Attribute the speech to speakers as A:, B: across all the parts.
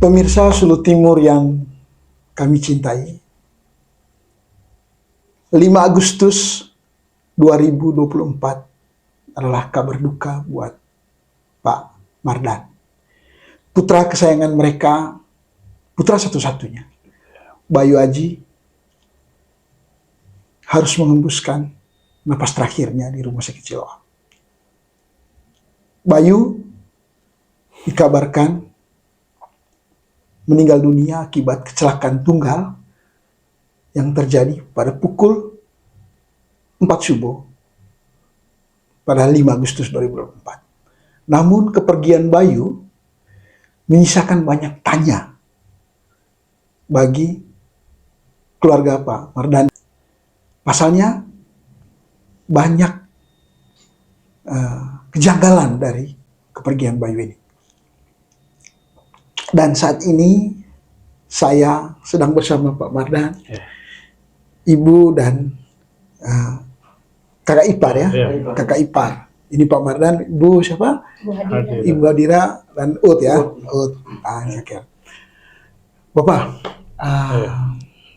A: Pemirsa Sulu Timur yang kami cintai, 5 Agustus 2024 adalah kabar duka buat Pak Mardan. Putra kesayangan mereka, putra satu-satunya, Bayu Aji, harus mengembuskan napas terakhirnya di Rumah Sakit Siloam. Bayu dikabarkan meninggal dunia akibat kecelakaan tunggal yang terjadi pada pukul 4 subuh pada 5 Agustus 2024. Namun kepergian Bayu menyisakan banyak tanya bagi keluarga Pak Mardan. Pasalnya banyak kejanggalan dari kepergian Bayu ini. Dan saat ini saya sedang bersama Pak Mardan, Ibu dan kakak ipar ya, kakak ipar. Ini Pak Mardan, Ibu siapa? Ibu Hadira dan Ut ya, Ut. Bapak,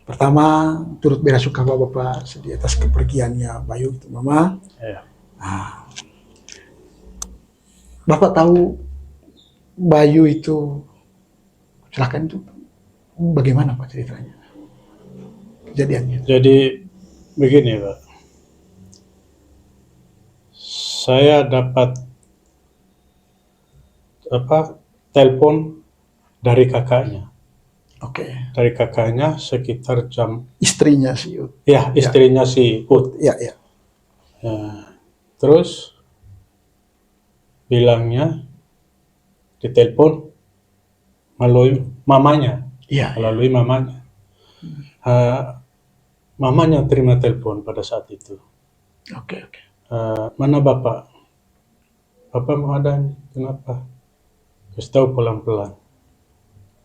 A: pertama turut bela sungkawa Bapak sedih atas kepergiannya Bayu itu Mama. Bapak tahu Bayu itu kecelakaan itu bagaimana Pak ceritanya? Kejadiannya.
B: Jadi begini Pak, saya dapat telepon dari kakaknya.
A: Oke.
B: Dari kakaknya sekitar jam.
A: Istrinya si Ut.
B: Ya, istrinya si Ut.
A: Ya.
B: Terus bilangnya di telepon melalui mamanya. Melalui mamanya. Mamanya terima telepon pada saat itu.
A: Oke.
B: Mana Bapak? Bapak mau ada nih, kenapa? Kasih tahu pelan-pelan.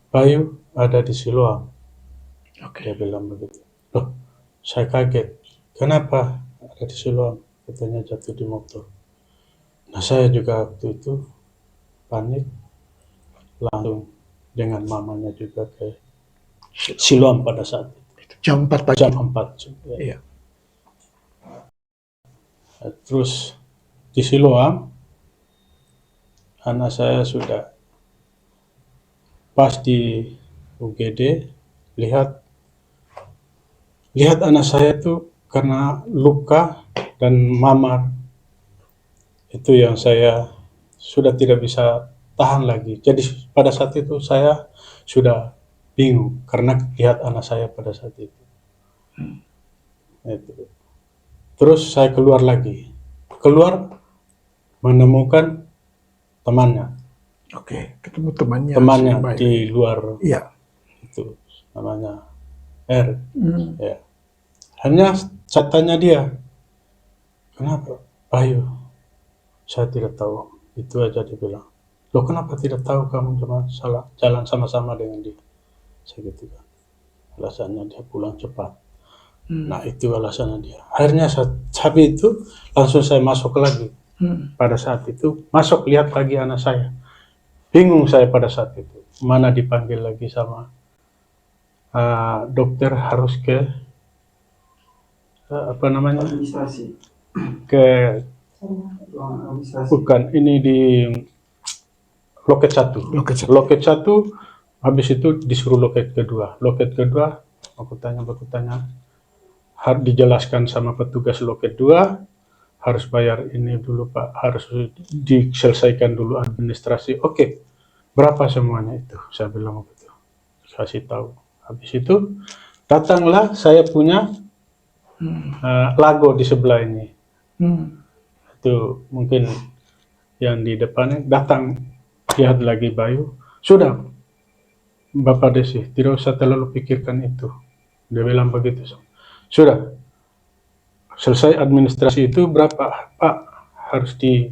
B: Bayu ada di Siloam. Dia bilang begitu. Loh, saya kaget. Kenapa ada di Siloam? Katanya jatuh di motor. Nah, saya juga waktu itu panik. Langsung dengan mamanya juga ke Siloam pada saat itu.
A: Jam 4 pagi.
B: Jam 4.
A: Iya.
B: Terus di Siloam, anak saya sudah pas di UGD, lihat anak saya tuh karena luka dan mamar. Itu yang saya sudah tidak bisa tahan lagi. Jadi pada saat itu saya sudah bingung karena lihat anak saya pada saat itu. Terus saya keluar lagi. Keluar menemukan temannya.
A: Ketemu temannya.
B: Temannya di luar.
A: Iya.
B: Itu namanya R. Ya. Hanya saya tanya dia, kenapa Bayu? Saya tidak tahu. Itu aja dia bilang. Loh, kenapa tidak tahu kamu cuma salah jalan sama-sama dengan dia? Saya gitu kan. Alasannya dia pulang cepat. Nah, itu alasannya dia. Akhirnya habis itu langsung saya masuk lagi. Pada saat itu masuk lihat lagi anak saya. Bingung saya pada saat itu. Mana dipanggil lagi sama dokter harus ke
C: administrasi.
B: Bukan, ini di loket 1. Loket 1, habis itu disuruh loket kedua. Loket kedua, aku tanya, harus dijelaskan sama petugas loket 2, harus bayar ini dulu Pak, harus diselesaikan dulu administrasi. Oke, berapa semuanya itu? Saya bilang begitu. Kasih tahu. Habis itu datanglah saya punya lago di sebelah ini. Itu mungkin yang di depannya datang lihat lagi Bayu. Sudah, Bapak Desi, tidak usah terlalu pikirkan itu. Dia bilang begitu. Sudah, selesai administrasi itu berapa? Pak, harus di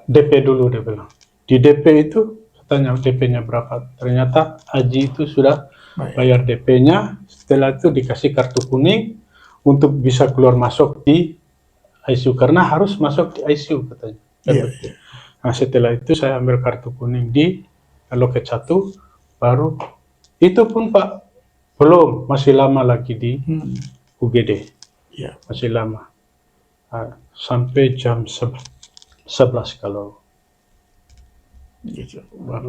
B: DP dulu, dia bilang. Di DP itu, tanya DP-nya berapa. Ternyata Aji itu sudah bayar DP-nya, setelah itu dikasih kartu kuning untuk bisa keluar masuk di ICU, karena harus masuk di ICU katanya. Nah, setelah itu saya ambil kartu kuning di loket 1, baru itu pun Pak belum, masih lama lagi di UGD,
A: Ya.
B: masih lama. Sampai jam 11 kalau
A: Gitu.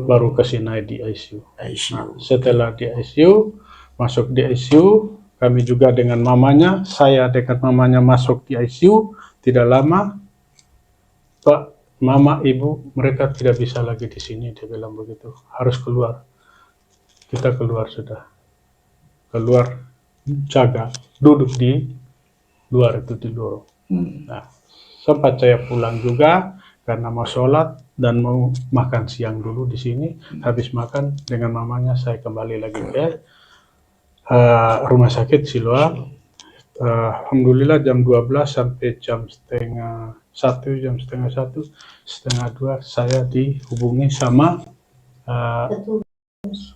B: baru kasih naik di ICU.
A: ICU.
B: Setelah di ICU, masuk di ICU, kami juga dengan mamanya, saya dengan mamanya masuk di ICU, tidak lama, Pak, mama, ibu, mereka tidak bisa lagi di sini, dia bilang begitu, harus keluar. Kita keluar sudah, keluar, jaga, duduk di luar itu di lorong. Nah, sempat saya pulang juga karena mau sholat dan mau makan siang dulu di sini. Habis makan dengan mamanya saya kembali lagi ke rumah sakit Siloam. Alhamdulillah jam 12 sampai jam setengah 1, setengah 2 saya dihubungi sama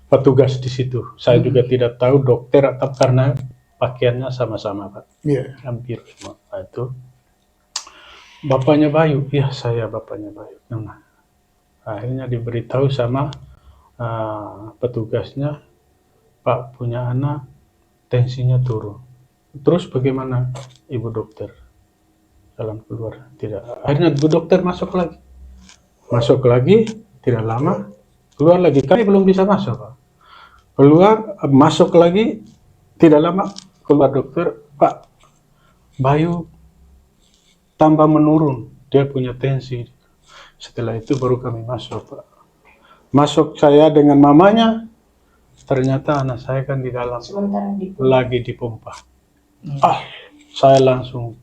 B: petugas di situ. Saya juga tidak tahu dokter atau karena pakaiannya sama-sama Pak. Hampir semua. Nah, itu bapaknya Bayu, ya saya bapaknya Bayu. Nah, akhirnya diberitahu sama petugasnya, Pak punya anak tensinya turun. Terus bagaimana ibu dokter? Jalan keluar tidak. Akhirnya ibu dokter masuk lagi, tidak lama keluar lagi. Kami belum bisa masuk Pak. Keluar, masuk lagi, tidak lama keluar dokter, Pak Bayu tambah menurun, dia punya tensi. Setelah itu baru kami masuk Pak. Masuk saya dengan mamanya, ternyata anak saya kan di dalam lagi dipompa. Saya langsung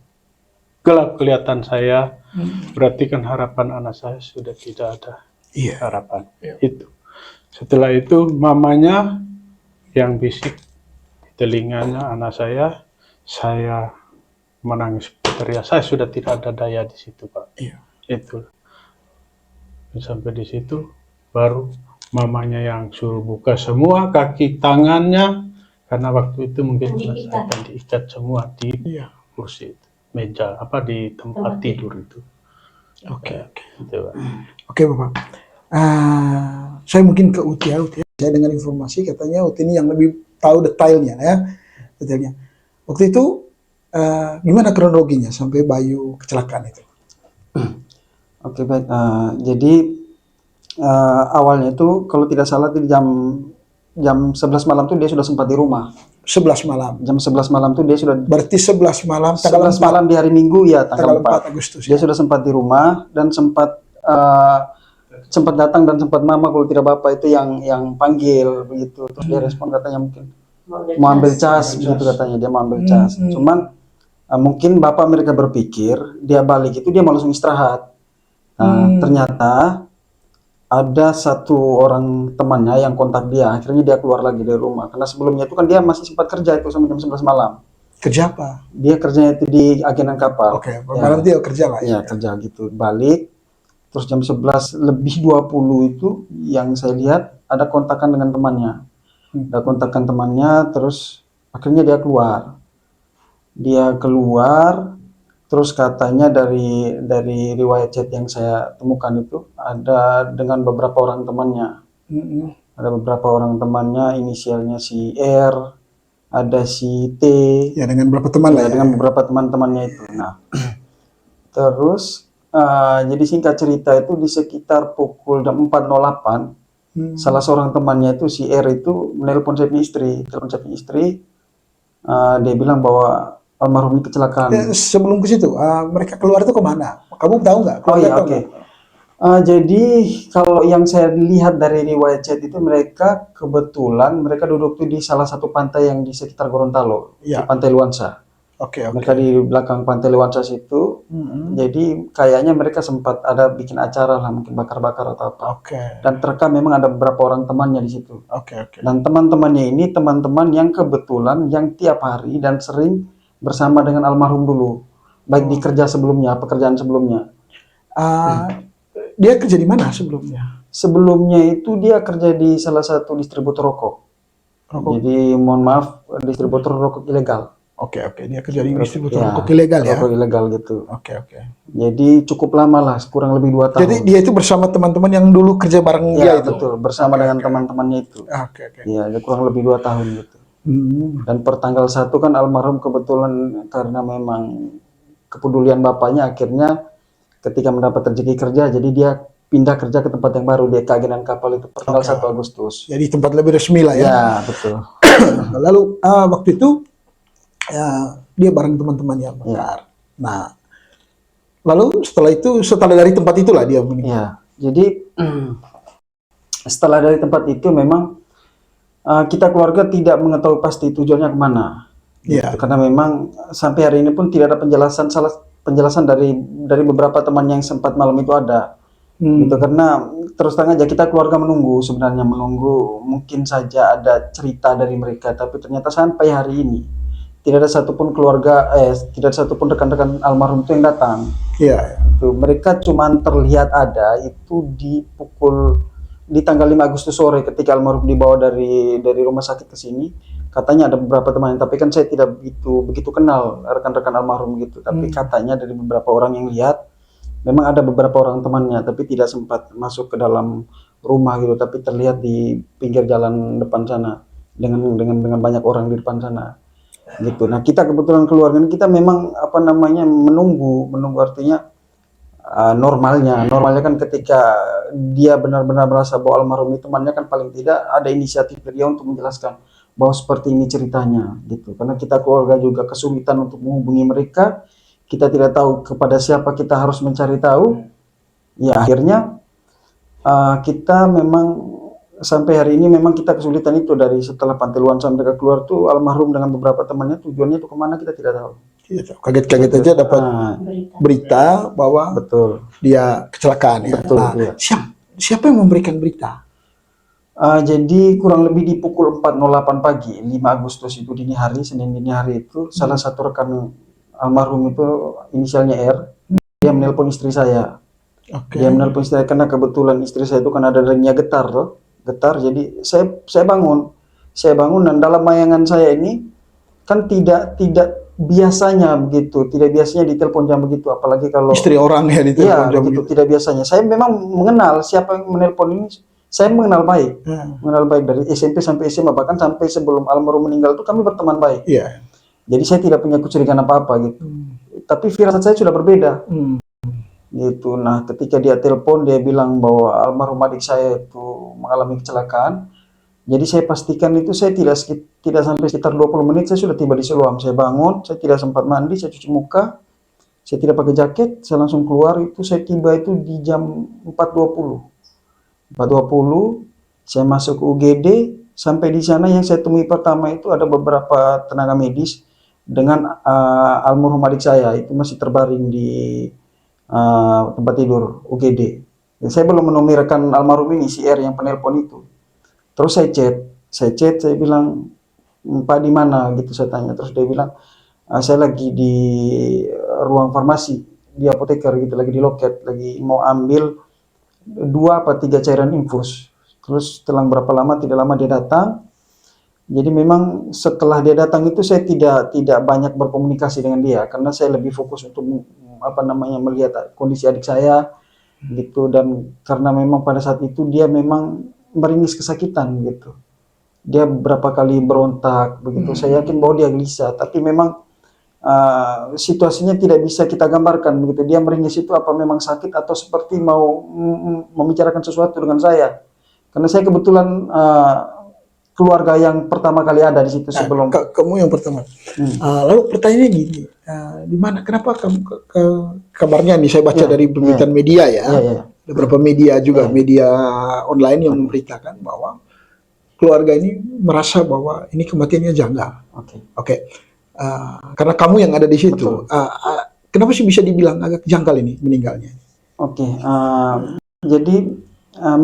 B: gelap kelihatan saya, berarti kan harapan anak saya sudah tidak ada harapan. Itu. Setelah itu mamanya yang bisik di telinganya anak saya menangis teriak, saya sudah tidak ada daya di situ Pak. Itu. Sampai di situ baru mamanya yang suruh buka semua kaki tangannya, karena waktu itu mungkin akan diikat semua di kursi itu, meja di tempat tidur itu. Oke
A: Bapak. Saya mungkin ke Uti ya. Saya dengar informasi katanya Uti ini yang lebih tahu detailnya ya. Detailnya. Waktu itu gimana kronologinya sampai Bayu kecelakaan itu?
C: Oke, baik. Jadi awalnya itu kalau tidak salah di jam 11 malam tuh dia sudah sempat di rumah.
A: 11 malam.
C: Jam 11 malam tuh dia sudah.
A: Berarti 11 malam
C: tanggal 11 malam di hari Minggu ya, tanggal 4
A: Agustus.
C: Dia sudah sempat di rumah dan sempat datang dan sempat mama kalau tidak bapak itu yang panggil begitu. Terus dia respon katanya mungkin mau ambil cas begitu katanya, dia mau ambil cas. Cuman mungkin bapak mereka berpikir dia balik itu dia mau langsung istirahat. Ternyata ada satu orang temannya yang kontak dia, akhirnya dia keluar lagi dari rumah. Karena sebelumnya itu kan dia masih sempat kerja itu sampai jam 11 malam.
A: Kerja apa?
C: Dia kerjanya itu di agenan kapal.
A: Malam dia kerja lah.
C: Ya, kerja gitu. Balik, terus jam 11 lebih 20 itu yang saya lihat ada kontakan dengan temannya. Ada kontakan temannya, terus akhirnya dia keluar. Terus katanya dari riwayat chat yang saya temukan itu ada dengan beberapa orang temannya. Ada beberapa orang temannya, inisialnya si R, ada si T.
A: Ya, dengan beberapa teman lah ya.
C: Dengan beberapa teman-temannya itu. Nah, terus jadi singkat cerita itu di sekitar pukul 4.08 salah seorang temannya itu si R itu menelpon saya punya istri. Dia bilang bahwa almarhum ini kecelakaan.
A: Sebelum ke situ, mereka keluar itu kemana? Kamu tahu nggak?
C: Oke. Jadi kalau yang saya lihat dari riwayat chat itu mereka kebetulan duduk tuh di salah satu pantai yang di sekitar Gorontalo, di Pantai Luansa. Mereka di belakang Pantai Luansa situ. Jadi kayaknya mereka sempat ada bikin acara lah, mungkin bakar-bakar atau apa. Dan terekam memang ada beberapa orang temannya di situ. Dan teman-temannya ini teman-teman yang kebetulan yang tiap hari dan sering bersama dengan almarhum dulu, baik di pekerjaan sebelumnya.
A: Dia kerja di mana sebelumnya?
C: Sebelumnya itu dia kerja di salah satu distributor rokok. Jadi mohon maaf, distributor rokok ilegal.
A: Oke, dia kerja di distributor rokok ilegal ya?
C: Rokok ilegal gitu.
A: Oke.
C: Jadi cukup lama lah, kurang lebih 2 tahun.
A: Jadi dia itu bersama teman-teman yang dulu kerja bareng dia itu?
C: Betul, bersama dengan teman-temannya itu.
A: Oke.
C: Iya, kurang lebih 2 tahun gitu. Dan per tanggal 1 kan almarhum kebetulan karena memang kepedulian bapaknya, akhirnya ketika mendapat rezeki kerja, jadi dia pindah kerja ke tempat yang baru, dia ke agenan kapal itu per tanggal 1 Agustus.
A: Jadi tempat lebih resmi lah ya?
C: Ya, betul.
A: Lalu waktu itu dia bareng teman-temannya bakar. Nah, lalu setelah dari tempat itulah dia meninggal.
C: Ya, jadi setelah dari tempat itu memang kita keluarga tidak mengetahui pasti tujuannya kemana.
A: Iya.
C: Karena memang sampai hari ini pun tidak ada penjelasan dari beberapa teman yang sempat malam itu ada. Gitu, karena terus terang aja kita keluarga menunggu mungkin saja ada cerita dari mereka, tapi ternyata sampai hari ini tidak ada satupun tidak ada satupun rekan-rekan almarhum itu yang datang.
A: Iya.
C: Itu mereka cuma terlihat ada itu di tanggal 5 Agustus sore ketika almarhum dibawa dari rumah sakit ke sini. Katanya ada beberapa teman, tapi kan saya tidak begitu kenal rekan-rekan almarhum gitu. Tapi katanya dari beberapa orang yang lihat memang ada beberapa orang temannya, tapi tidak sempat masuk ke dalam rumah gitu, tapi terlihat di pinggir jalan depan sana dengan banyak orang di depan sana gitu. Nah, kita kebetulan keluarga kita memang menunggu artinya normalnya kan ketika dia benar-benar merasa bahwa almarhum itu temannya, kan paling tidak ada inisiatif dari dia untuk menjelaskan bahwa seperti ini ceritanya gitu. Karena kita keluarga juga kesulitan untuk menghubungi mereka, kita tidak tahu kepada siapa kita harus mencari tahu. Ya akhirnya kita memang sampai hari ini memang kita kesulitan itu. Dari setelah Pantai Luansa mereka keluar tuh almarhum dengan beberapa temannya, tujuannya itu kemana kita tidak tahu.
A: Kaget-kaget aja dapat berita bahwa dia kecelakaan ya.
C: Betul, iya.
A: Siapa yang memberikan berita?
C: Jadi kurang lebih di pukul 4.08 pagi 5 Agustus itu Senin dini hari itu salah satu rekan almarhum itu inisialnya R, dia menelpon istri saya. Dia menelpon istri saya karena kebetulan istri saya itu kan ada ringnya getar, jadi saya bangun dan dalam bayangan saya ini kan tidak biasanya begitu, tidak biasanya ditelepon jam begitu, apalagi kalau
A: istri orang ya ditelepon jam
C: begitu. Tidak biasanya. Saya memang mengenal siapa yang menelpon ini, saya mengenal baik, dari SMP sampai SMA, bahkan sampai sebelum almarhum meninggal itu kami berteman baik. Jadi saya tidak punya kecurigaan apa-apa gitu. Tapi firasat saya sudah berbeda. Gitu. Nah, ketika dia telepon, dia bilang bahwa almarhum adik saya itu mengalami kecelakaan. Jadi saya pastikan itu saya tidak sampai sekitar 20 menit saya sudah tiba di Siloam. Saya bangun, saya tidak sempat mandi, saya cuci muka. Saya tidak pakai jaket, saya langsung keluar. Itu saya tiba itu di jam 4.20. Saya masuk ke UGD. Sampai di sana yang saya temui pertama itu ada beberapa tenaga medis dengan almarhum adik saya itu masih terbaring di tempat tidur UGD. Dan saya belum menemui rekan almarhum ini, si R yang penelpon itu. Terus saya chat, saya bilang, Pak di mana gitu, saya tanya. Terus dia bilang, saya lagi di ruang farmasi di apoteker gitu, lagi di loket, lagi mau ambil 2 atau 3 cairan infus. Terus setelah berapa lama, tidak lama dia datang. Jadi memang setelah dia datang itu saya tidak banyak berkomunikasi dengan dia, karena saya lebih fokus untuk melihat kondisi adik saya gitu. Dan karena memang pada saat itu dia memang meringis kesakitan gitu, dia beberapa kali berontak begitu. Saya yakin bahwa dia gelisah, tapi memang situasinya tidak bisa kita gambarkan begitu. Dia meringis itu apa memang sakit atau seperti mau membicarakan sesuatu dengan saya, karena saya kebetulan keluarga yang pertama kali ada di situ sebelum.
A: Kamu yang pertama. Lalu pertanyaannya gini, di mana? Kenapa kamu kabarnya nih saya baca dari pemberitaan media ya, beberapa media juga media online yang memberitakan bahwa keluarga ini merasa bahwa ini kematiannya janggal. Karena kamu yang ada di situ. Kenapa sih bisa dibilang agak janggal ini meninggalnya?
C: Jadi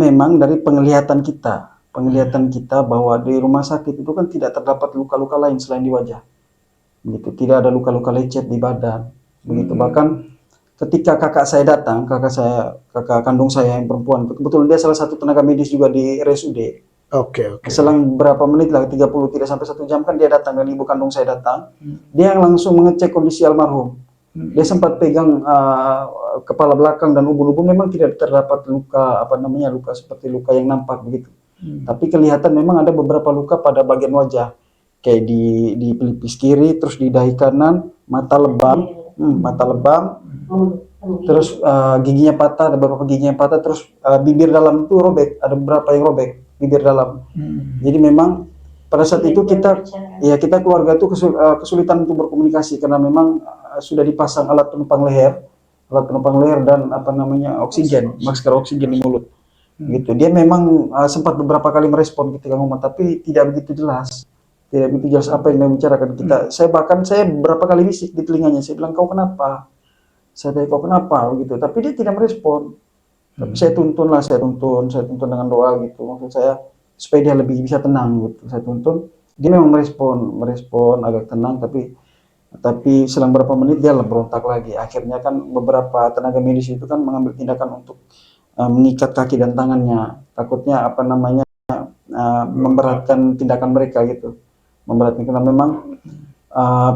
C: memang dari penglihatan kita bahwa di rumah sakit itu kan tidak terdapat luka-luka lain selain di wajah. Begitu, tidak ada luka-luka lecet di badan. Begitu. Bahkan ketika kakak saya datang, kakak kandung saya yang perempuan, kebetulan dia salah satu tenaga medis juga di RSUD. Selang berapa menit lah, 30 tidak sampai 1 jam kan dia datang, dan ibu kandung saya datang. Dia yang langsung mengecek kondisi almarhum. Dia sempat pegang kepala belakang dan ubun-ubun, memang tidak terdapat luka luka seperti luka yang nampak begitu. Tapi kelihatan memang ada beberapa luka pada bagian wajah, kayak di pelipis kiri, terus di dahi kanan, mata lebam, terus giginya patah, ada beberapa giginya patah, terus bibir dalam itu robek, ada beberapa yang robek bibir dalam. Jadi memang pada saat itu kita keluarga itu kesulitan untuk berkomunikasi karena memang sudah dipasang alat penumpang leher dan oksigen, masker oksigen di mulut. Gitu. Dia memang sempat beberapa kali merespon ketika ngomong, tapi tidak begitu jelas apa yang dia bicarakan kita. Saya beberapa kali bisik di telinganya, saya bilang, kau kenapa? Saya tanya, kau kenapa? Gitu. Tapi dia tidak merespon. Tapi saya tuntun dengan doa gitu. Maksud saya supaya dia lebih bisa tenang gitu. Saya tuntun, dia memang merespon agak tenang, tapi selang berapa menit dia berontak lagi. Akhirnya kan beberapa tenaga medis itu kan mengambil tindakan untuk mengikat kaki dan tangannya, takutnya memberatkan tindakan mereka gitu, karena memang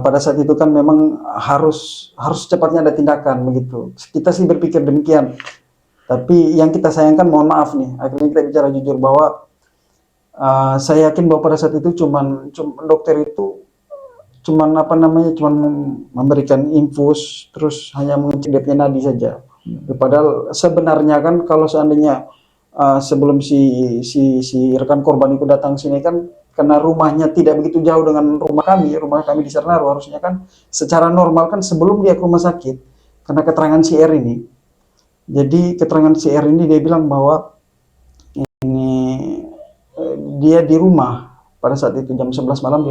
C: pada saat itu kan memang harus cepatnya ada tindakan begitu. Kita sih berpikir demikian, tapi yang kita sayangkan, mohon maaf nih, akhirnya kita bicara jujur bahwa saya yakin bahwa pada saat itu cuman dokter itu cuman memberikan infus, terus hanya mengecek dia punya nadi saja. Padahal sebenarnya kan kalau seandainya sebelum si rekan korban itu datang sini kan, karena rumahnya tidak begitu jauh dengan rumah kami di Sernaro, harusnya kan secara normal kan sebelum dia ke rumah sakit, karena keterangan si R ini. Jadi keterangan si R ini dia bilang bahwa dia di rumah pada saat itu jam 11 malam,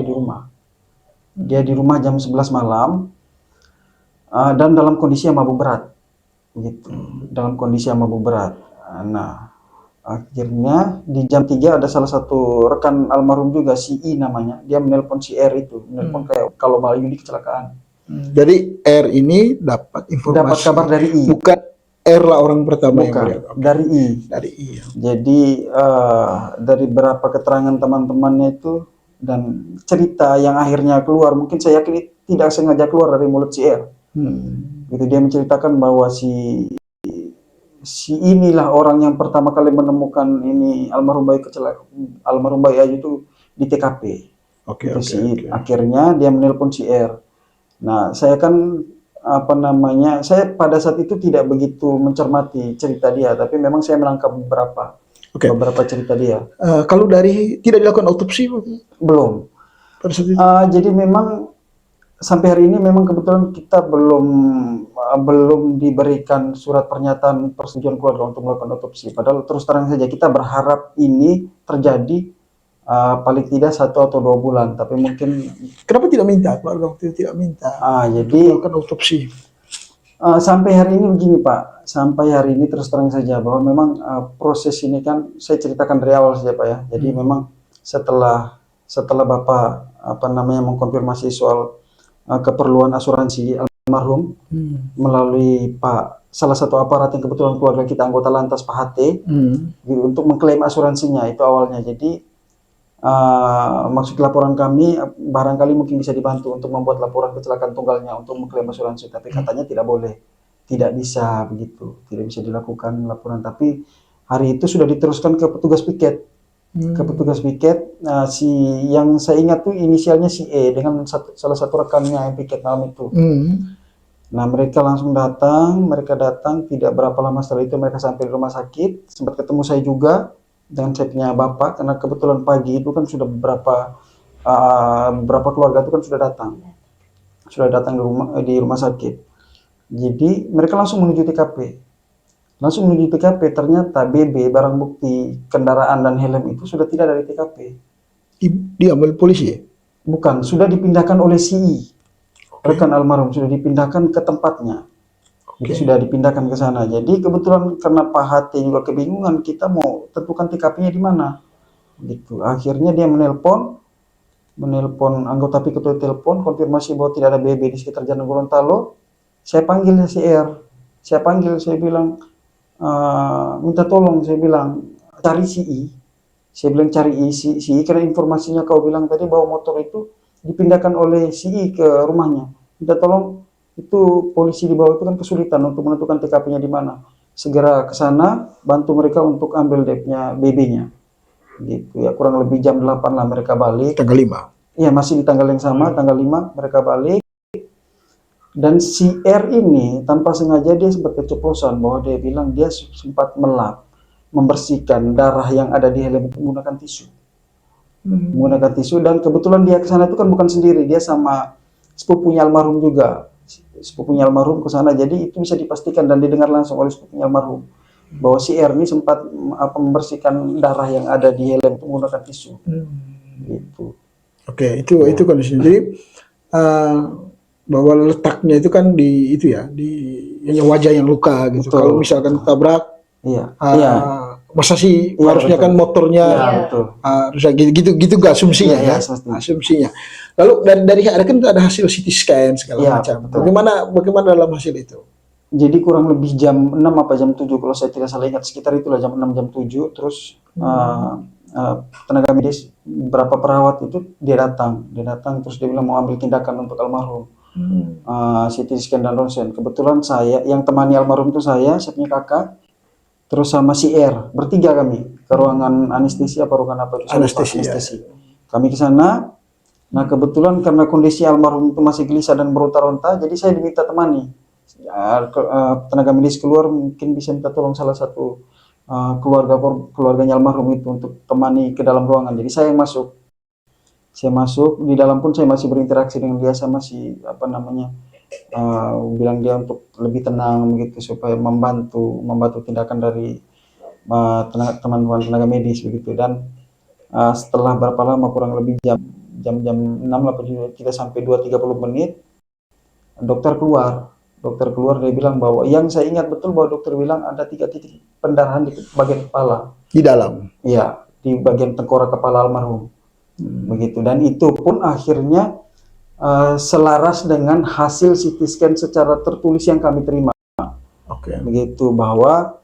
C: dia di rumah jam 11 malam dan dalam kondisi yang mabuk berat gitu, Nah, akhirnya di jam 3 ada salah satu rekan almarhum juga, si I namanya, dia menelpon si R itu, kayak kalau Mbak Yudi kecelakaan.
A: Jadi R ini dapat
C: kabar dari I.
A: Bukan R lah orang pertama yang melihat.
C: Dari I.
A: Ya.
C: Jadi dari beberapa keterangan teman-temannya itu dan cerita yang akhirnya keluar, mungkin saya yakin tidak sengaja keluar dari mulut si R. Gitu, dia menceritakan bahwa si inilah orang yang pertama kali menemukan ini almarhum bayi Ayu itu di TKP. Akhirnya dia menelpon si R. Nah, saya kan saya pada saat itu tidak begitu mencermati cerita dia, tapi memang saya menangkap beberapa cerita dia.
A: Kalau dari tidak dilakukan autopsi
C: belum.
A: Pada saat itu.
C: Jadi memang sampai hari ini memang kebetulan kita belum diberikan surat pernyataan persetujuan keluarga untuk melakukan autopsi. Padahal terus terang saja kita berharap ini terjadi paling tidak 1 atau 2 bulan. Tapi mungkin
A: kenapa tidak minta keluarga waktu itu tidak minta?
C: Jadi
A: melakukan autopsi.
C: Sampai hari ini begini Pak. Sampai hari ini terus terang saja bahwa memang proses ini kan saya ceritakan dari awal saja Pak ya. Jadi memang setelah Bapak mengkonfirmasi soal keperluan asuransi almarhum melalui salah satu aparat yang kebetulan keluarga kita anggota lantas, Pak HT, untuk mengklaim asuransinya itu awalnya. Jadi maksud laporan kami barangkali mungkin bisa dibantu untuk membuat laporan kecelakaan tunggalnya untuk mengklaim asuransi, tapi katanya tidak boleh, tidak bisa begitu, tidak bisa dilakukan laporan. Tapi hari itu sudah diteruskan ke petugas piket. Yang saya ingat tuh inisialnya si E dengan salah satu rekannya yang piket malam itu. Nah, mereka datang tidak berapa lama setelah itu mereka sampai di rumah sakit, sempat ketemu saya juga dengan saya punya bapak, karena kebetulan pagi itu kan sudah beberapa keluarga itu kan sudah datang di rumah sakit. Jadi mereka langsung menuju TKP. Ternyata BB, barang bukti kendaraan dan helm itu sudah tidak dari TKP.
A: Diambil polisi?
C: Bukan, sudah dipindahkan oleh CI. Rekan almarhum sudah dipindahkan ke tempatnya. Itu sudah dipindahkan ke sana. Jadi kebetulan karena Pak HT juga kebingungan, kita mau tentukan TKP-nya di mana. Gitu. Akhirnya dia menelpon anggota piket telepon, konfirmasi bahwa tidak ada BB di sekitar Jalan Gorontalo. Saya panggil si R. Saya bilang, minta tolong, saya bilang, cari si I. Saya bilang cari si I, karena informasinya kau bilang tadi bahwa motor itu dipindahkan oleh si I ke rumahnya. Minta tolong, itu polisi di bawah itu kan kesulitan untuk menentukan TKP-nya di mana. Segera ke sana, bantu mereka untuk ambil DP-nya, BB-nya. Gitu ya, kurang lebih jam 8 lah mereka balik.
A: Tanggal 5.
C: Iya, masih di tanggal yang sama, tanggal 5 mereka balik. Dan si R ini tanpa sengaja dia sempat keceplosan, bahwa dia bilang dia sempat melap, membersihkan darah yang ada di helm itu menggunakan tisu. Menggunakan tisu, dan kebetulan dia ke sana itu kan bukan sendiri, dia sama sepupunya almarhum juga. Sepupunya almarhum ke sana, jadi itu bisa dipastikan dan didengar langsung oleh sepupunya almarhum bahwa si R ini sempat membersihkan darah yang ada di helm itu menggunakan tisu. Gitu.
A: Oke, itu kondisinya. Jadi bahwa letaknya itu kan di itu ya, di wajah yang luka gitu.
C: Betul.
A: Kalau misalkan tabrak, masa sih harusnya
C: betul.
A: kan motornya harusnya gitu asumsinya ya, asumsinya. Lalu dari ada kan ada hasil CT scan segala macam.
C: Betul.
A: Bagaimana dalam hasil itu?
C: Jadi kurang lebih jam 6 apa jam 7 kalau saya tidak salah ingat, sekitar itulah jam 6 jam 7, terus tenaga medis beberapa perawat itu dia datang terus dia bilang mau ambil tindakan untuk almarhum. CT scan dan ronsen. Kebetulan saya yang temani almarhum itu saya punya kakak, terus sama si R, bertiga kami ke ruangan anestesi apa ruangan apa itu, anestesi. Kami ke sana. Nah kebetulan karena kondisi almarhum itu masih gelisah dan meronta-ronta, jadi saya diminta temani. Tenaga medis keluar, mungkin bisa minta tolong salah satu keluarganya almarhum itu untuk temani ke dalam ruangan. Jadi saya yang masuk. Di dalam pun saya masih berinteraksi dengan dia, sama si bilang dia untuk lebih tenang begitu supaya membantu tindakan dari teman-teman tenaga medis begitu. Dan setelah berapa lama, kurang lebih jam 6 lah, kita sampai 2-30 menit, dokter keluar dia bilang bahwa, yang saya ingat betul bahwa dokter bilang ada 3 titik pendarahan di bagian kepala.
A: Di dalam?
C: Iya, di bagian tengkorak kepala almarhum. Begitu, dan itu pun akhirnya selaras dengan hasil CT scan secara tertulis yang kami terima. Begitu, bahwa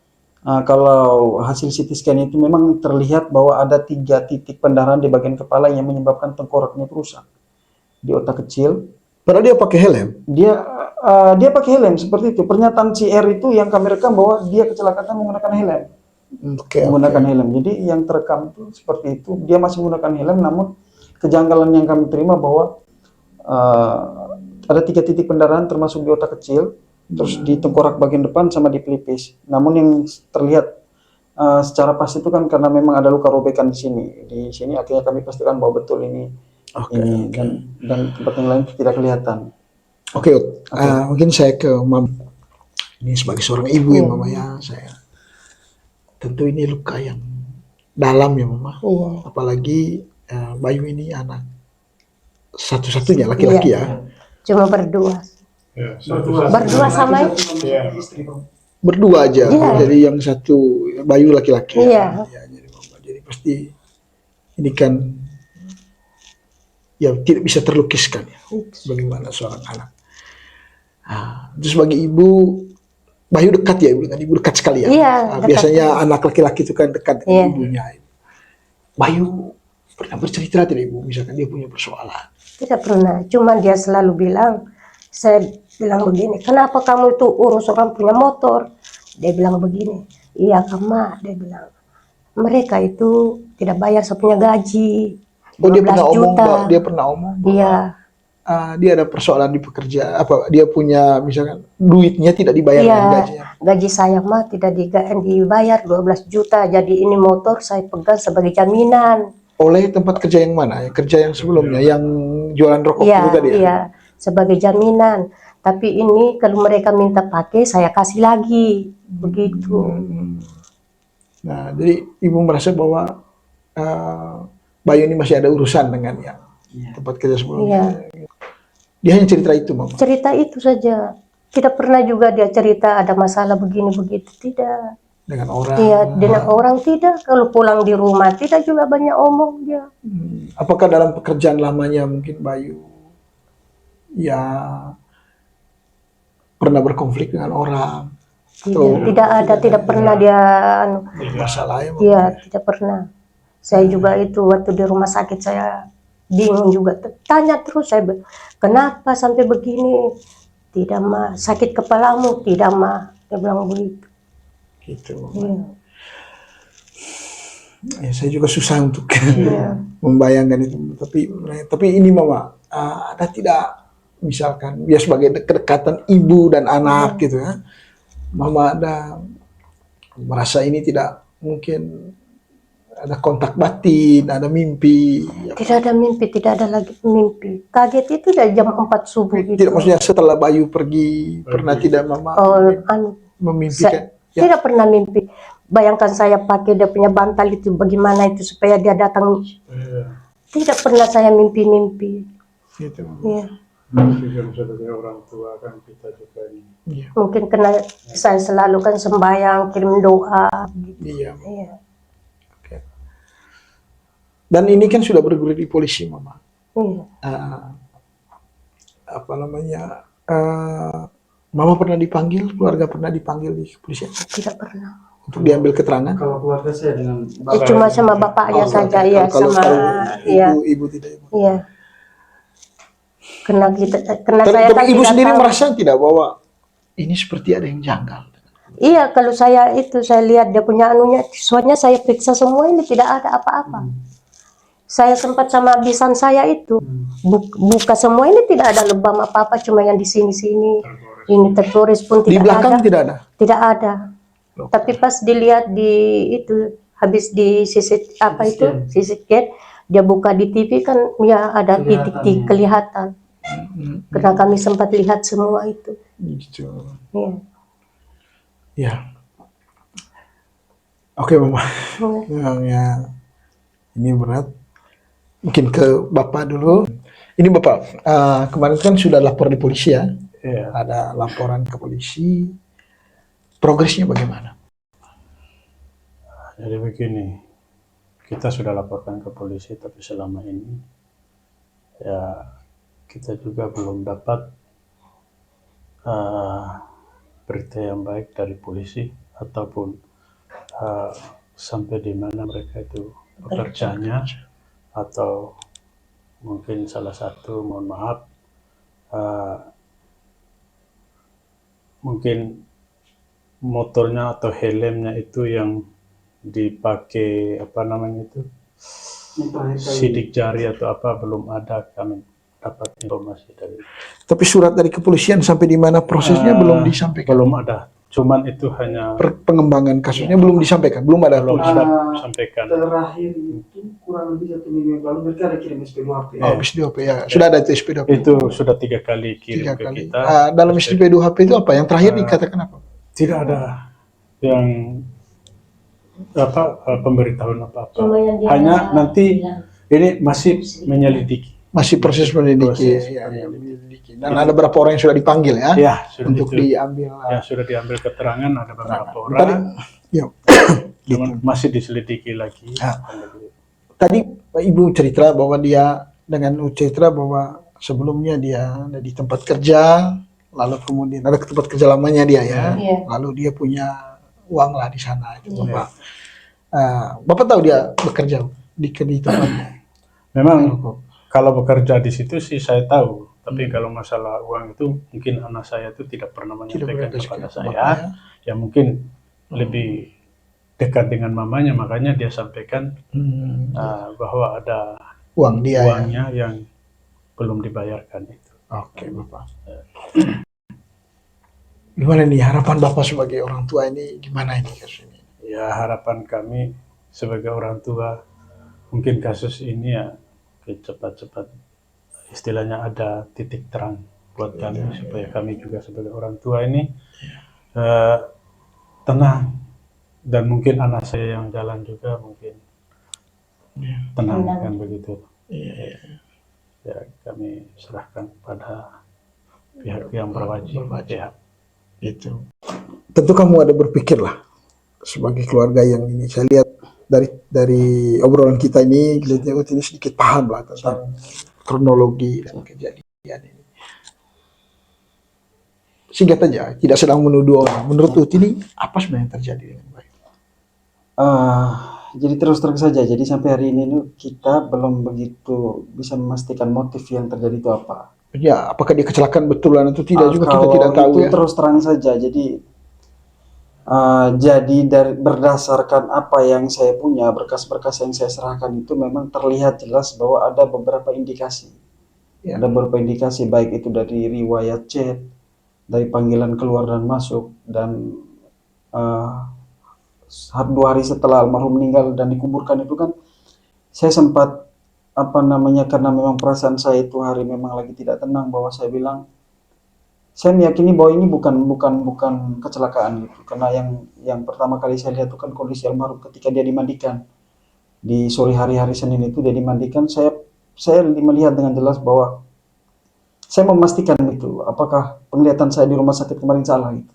C: kalau hasil CT scan itu memang terlihat bahwa ada 3 titik pendarahan di bagian kepala yang menyebabkan tengkoraknya rusak di otak kecil.
A: Padahal dia pakai helm?
C: Dia pakai helm, seperti itu. Pernyataan si R itu yang kami rekam bahwa dia kecelakaan menggunakan helm. Menggunakan helm. Jadi yang terekam itu seperti itu, dia masih menggunakan helm, namun kejanggalan yang kami terima bahwa ada 3 titik pendarahan termasuk di otak kecil, terus di tengkorak bagian depan sama di pelipis. Namun yang terlihat secara pasti itu kan karena memang ada luka robekan di sini. Di sini akhirnya kami pastikan bahwa betul ini. Dan tempat yang lain tidak kelihatan.
A: Mungkin saya ke Mam. Ini sebagai seorang ibu ya Mama ya, saya tentu ini luka yang dalam ya Mama. Apalagi Bayu ini anak satu-satunya laki-laki ya.
D: Cuma berdua. Berdua sama
C: istri.
A: Berdua aja. Jadi yang satu Bayu laki-laki. Jadi pasti ini kan ya tidak bisa terlukiskan ya, bagaimana seorang anak. Terus bagi ibu, Bayu dekat ya ibu, ibu dekat sekali ya. Biasanya anak laki-laki itu kan dekat dengan ibunya. Bayu pernah bercerita tidak ibu, misalkan dia punya persoalan?
D: Tidak pernah, cuma dia selalu bilang, saya bilang begini, kenapa kamu itu urus orang punya motor? Dia bilang begini, iya Kak, dia bilang, mereka itu tidak bayar sepunya gaji.
A: Dia pernah omong bahwa dia ada persoalan di pekerja, dia punya misalkan duitnya tidak dibayar dengan gajinya.
D: Gaji saya mah tidak dibayar 12 juta, jadi ini motor saya pegang sebagai jaminan.
A: Oleh tempat kerja yang mana? Kerja yang sebelumnya, yang jualan rokok itu tadi ya? Iya,
D: sebagai jaminan. Tapi ini kalau mereka minta pakai, saya kasih lagi, begitu.
A: Nah, jadi ibu merasa bahwa Bayu ini masih ada urusan dengan yang tempat kerja sebelumnya. Dia hanya cerita itu, Mama? Cerita itu saja. Tidak pernah juga dia cerita ada masalah begini begitu, tidak. Dengan orang? Iya, dengan orang tidak. Kalau pulang di rumah tidak juga banyak omong dia. Apakah dalam pekerjaan lamanya mungkin Bayu ya pernah berkonflik dengan orang?
D: Tidak ada, tidak pernah dia
A: masalah ya?
D: Iya, tidak pernah. Saya juga itu waktu di rumah sakit saya bingung juga. Tanya terus saya, kenapa sampai begini? Tidak mah, sakit kepalamu? Tidak mah, dia bilang begitu.
A: Gitu.
D: Iya.
A: Ya, saya juga susah untuk
D: Iya.
A: membayangkan itu. Tapi ini Mama, ada tidak misalkan ya sebagai kedekatan ibu dan anak gitu ya, Mama ada merasa ini tidak mungkin ada kontak batin, ada mimpi?
D: Tidak ada mimpi, tidak ada lagi mimpi. Kaget itu dari jam 4 subuh gitu.
A: Tidak, maksudnya setelah Bayu pergi pernah tidak Mama memimpikan?
D: Tidak pernah mimpi. Bayangkan saya pakai dia punya bantal itu bagaimana itu supaya dia datang. Tidak pernah saya mimpi-mimpi.
A: Gitu.
D: Iya.
B: Mungkin sebagai orang tua kan kita juga ini.
D: Mungkin karena saya selalu kan sembahyang, kirim doa.
A: Iya.
D: Iya.
A: Oke. Dan ini kan sudah bergulir di polisi Mama.
D: Iya.
A: Apa namanya? Mama pernah dipanggil, keluarga pernah dipanggil di kepolisian?
D: Tidak pernah.
A: Untuk diambil keterangan?
C: Kalau keluarga saya dengan
D: Cuma sama bapaknya saja, ya,
A: kalau
D: sama
A: ibu tidak.
D: Iya. Karena saya
A: Tapi
D: kan
A: ibu
D: tidak
A: sendiri
D: tahu.
A: merasa tidak bahwa ini seperti ada yang janggal?
D: Iya, kalau saya lihat dia punya anunya, soalnya saya periksa semua ini tidak ada apa-apa. Saya sempat sama bisan saya itu buka semua ini tidak ada lebam apa-apa, cuma yang di sini-sini ini tertulis pun
A: Di
D: tidak
A: belakang
D: ada.
A: tidak ada?
D: Tidak ada. Tapi pas dilihat di itu habis di CCTV dia buka di TV kan ya ada titik-titik kelihatan. Karena kami sempat lihat semua itu.
A: Gitu.
D: Iya.
A: Ya. Oke Mama. Ya, ini berat. Mungkin ke Bapak dulu. Ini Bapak, kemarin kan sudah lapor di polisi ya?
B: Iya.
A: Ada laporan ke polisi. Progresnya bagaimana?
B: Jadi begini, kita sudah laporkan ke polisi, tapi selama ini ya kita juga belum dapat berita yang baik dari polisi ataupun sampai di mana mereka itu bekerjanya, atau mungkin salah satu, mohon maaf, mungkin motornya atau helmnya itu yang dipakai apa namanya itu sidik jari atau apa, belum ada kami dapat informasi dari.
A: Tapi surat dari kepolisian sampai di mana prosesnya belum disampaikan?
B: Belum ada, cuman itu hanya
A: pengembangan kasusnya belum disampaikan, belum ada.
B: belum disampaikan.
C: Terakhir itu kurang lebih 1 minggu yang lalu mereka ada kirim SP2HP.
A: SP2HP ya, sudah ada itu SP2HP.
B: Itu sudah 3 kali kirim ke kita.
A: Dalam SP2HP itu apa? Yang terakhir dikatakan apa?
B: Tidak ada yang pemberitahuan apa-apa. Hanya nanti ini masih menyelidiki.
A: Masih proses menyelidiki. Menyelidiki. Dan ada berapa orang yang sudah dipanggil ya?
B: Ya, sudah
A: untuk diambil.
B: Ya, sudah diambil keterangan, ada beberapa orang. Cuman masih diselidiki lagi.
A: Tadi Ibu cerita bahwa dia bahwa sebelumnya dia ada di tempat kerja, lalu kemudian ada ke tempat kerja lamanya dia ya, lalu dia punya uang lah di sana itu Bapak. Bapak tahu dia bekerja di tempatnya?
B: Memang kalau bekerja di situ sih saya tahu, tapi kalau masalah uang itu mungkin anak saya itu tidak pernah menyampaikan kepada saya. Ya mungkin lebih dekat dengan mamanya, makanya dia sampaikan bahwa ada uangnya yang belum dibayarkan itu.
A: Oke Bapak. Gimana nih harapan Bapak sebagai orang tua ini, gimana ini kasus ini?
B: Ya, harapan kami sebagai orang tua, mungkin kasus ini ya cepat-cepat istilahnya ada titik terang buat kami, supaya kami juga sebagai orang tua ini tenang, dan mungkin anak saya yang jalan juga mungkin tenang kan begitu. Ya, kami serahkan pada pihak yang berwajib. Ya.
A: Itu. Tentu kamu ada berpikir lah sebagai keluarga yang ini. Saya lihat dari obrolan kita ini, kelihatannya ini sedikit paham lah tentang kronologi dan kejadian ini. Singkat aja, tidak sedang menuduh orang. Menurut Uti ini apa sebenarnya yang terjadi dengan Bayu?
C: Jadi terus terang saja, jadi sampai hari ini kita belum begitu bisa memastikan motif yang terjadi itu apa.
A: Ya, apakah dia kecelakaan betulan atau tidak juga kita
C: Kalau
A: tidak tahu
C: itu
A: ya.
C: terus terang saja, jadi berdasarkan apa yang saya punya, berkas-berkas yang saya serahkan itu memang terlihat jelas bahwa ada beberapa indikasi.
A: Ya.
C: Ada beberapa indikasi baik itu dari riwayat chat, dari panggilan keluar dan masuk, dan 2 hari setelah almarhum meninggal dan dikuburkan itu kan saya sempat karena memang perasaan saya itu hari memang lagi tidak tenang, bahwa saya bilang saya meyakini bahwa ini bukan kecelakaan gitu, karena yang pertama kali saya lihat itu kan kondisi almarhum ketika dia dimandikan di sore hari Senin itu, dia dimandikan. Saya melihat dengan jelas bahwa saya memastikan itu apakah penglihatan saya di rumah sakit kemarin salah gitu.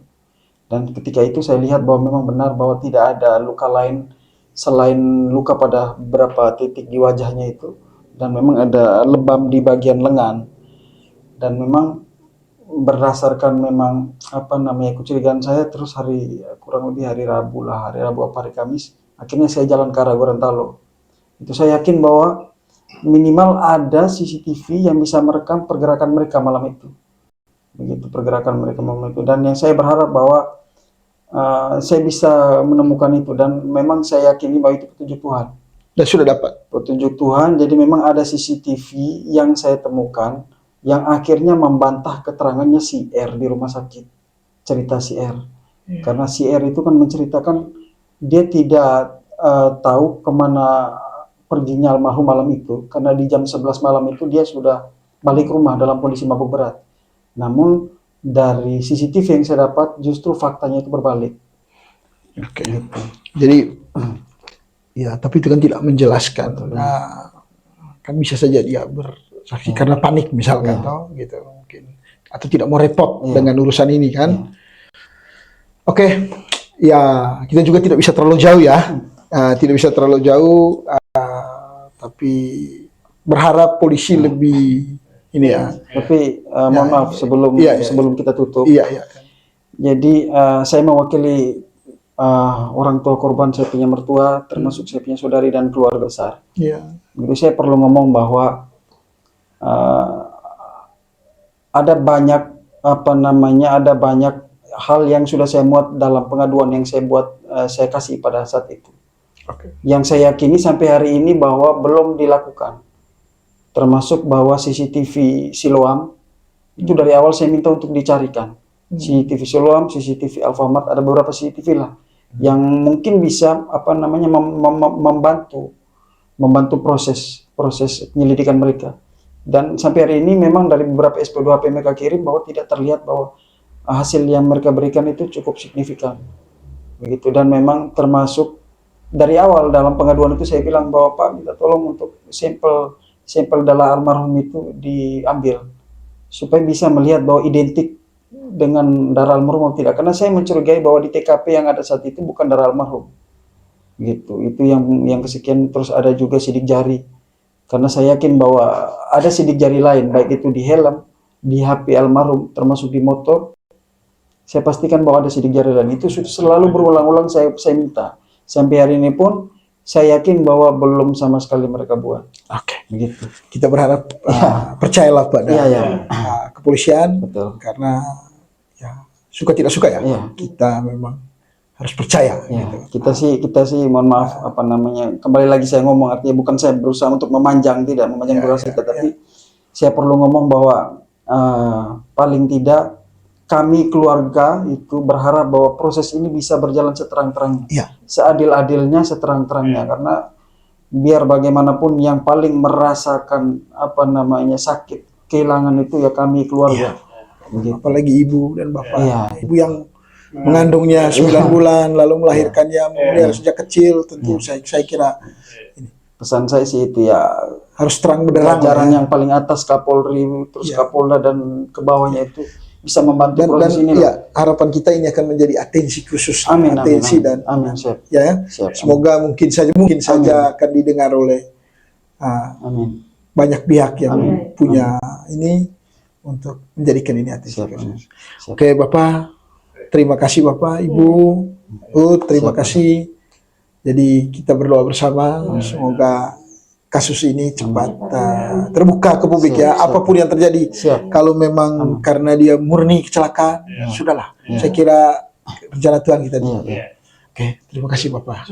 C: Dan ketika itu saya lihat bahwa memang benar bahwa tidak ada luka lain selain luka pada beberapa titik di wajahnya itu, dan memang ada lebam di bagian lengan. Dan memang berdasarkan memang kecurigaan saya, terus kurang lebih hari Rabu apa hari Kamis, akhirnya saya jalan ke arah Gorontalo. Itu saya yakin bahwa minimal ada CCTV yang bisa merekam pergerakan mereka malam itu. Begitu pergerakan mereka malam itu, dan yang saya berharap bahwa saya bisa menemukan itu, dan memang saya yakini bahwa itu petunjuk Tuhan.
A: Dan sudah dapat
C: petunjuk Tuhan. Jadi memang ada CCTV yang saya temukan yang akhirnya membantah keterangannya si R di rumah sakit. Cerita si R. Karena si R itu kan menceritakan dia tidak tahu kemana perginya almarhum malam itu, karena di jam 11 malam itu dia sudah balik rumah dalam kondisi mabuk berat. Namun dari CCTV yang saya dapat justru faktanya itu berbalik.
A: Oke. Gitu. Jadi ya, tapi itu kan tidak menjelaskan. Nah, kan bisa saja dia bersaksi karena panik misalkan, toh gitu mungkin, atau tidak mau repot dengan urusan ini kan. Oke, ya kita juga tidak bisa terlalu jauh ya, tidak bisa terlalu jauh, tapi berharap polisi lebih ini ya.
C: Tapi mohon maaf sebelum kita tutup. Jadi saya mewakili orang tua korban, saya punya mertua, termasuk saya punya saudari dan keluarga besar. Jadi saya perlu ngomong bahwa ada banyak ada banyak hal yang sudah saya muat dalam pengaduan yang saya buat, saya kasih pada saat itu. Yang saya yakini sampai hari ini bahwa belum dilakukan. Termasuk bahwa CCTV Siloam itu dari awal saya minta untuk dicarikan. CCTV Siloam, CCTV Alfamart, ada beberapa CCTV lah yang mungkin bisa membantu proses penyelidikan mereka. Dan sampai hari ini memang dari beberapa SP2HP mereka kirim bahwa tidak terlihat bahwa hasil yang mereka berikan itu cukup signifikan. Begitu, dan memang termasuk dari awal dalam pengaduan itu saya bilang bahwa Pak minta tolong untuk sampel darah almarhum itu diambil supaya bisa melihat bahwa identik dengan darah almarhum atau tidak, karena saya mencurigai bahwa di TKP yang ada saat itu bukan darah almarhum gitu. Itu yang kesekian. Terus ada juga sidik jari, karena saya yakin bahwa ada sidik jari lain baik itu di helm, di HP almarhum, termasuk di motor. Saya pastikan bahwa ada sidik jari lain. Itu selalu berulang-ulang saya minta. Sampai hari ini pun saya yakin bahwa belum sama sekali mereka buat.
A: Begitu. Kita berharap percayalah pada kepolisian.
C: Betul.
A: Karena ya suka tidak suka ya, kita memang harus percaya. Gitu.
C: Kita sih mohon maaf kembali lagi saya ngomong, artinya bukan saya berusaha untuk memanjang durasi kita, tapi saya perlu ngomong bahwa paling tidak kami keluarga itu berharap bahwa proses ini bisa berjalan seterang-terangnya, seadil-adilnya, seterang-terangnya, karena biar bagaimanapun yang paling merasakan sakit kehilangan itu ya kami keluarga.
A: Apalagi ibu dan bapak, ibu yang mengandungnya 9 bulan lalu melahirkannya, memelihara sejak kecil, tentu saya kira ini.
C: Pesan saya sih itu ya
A: harus terang benderang,
C: jajaran yang paling atas, Kapolri, terus Kapolda dan ke bawahnya itu bisa membantu proses ini.
A: Harapan kita ini akan menjadi atensi khusus,
C: amin.
A: Semoga mungkin saja akan didengar oleh banyak pihak yang punya ini untuk menjadikan ini atensi khusus. Oke Bapak, terima kasih Bapak, Ibu, terima kasih. Jadi kita berdoa bersama, semoga kasus ini cepat terbuka ke publik ya. Apapun yang terjadi, kalau memang karena dia murni kecelakaan, sudahlah. Saya kira rencana Tuhan kita. Oke, terima kasih Bapak.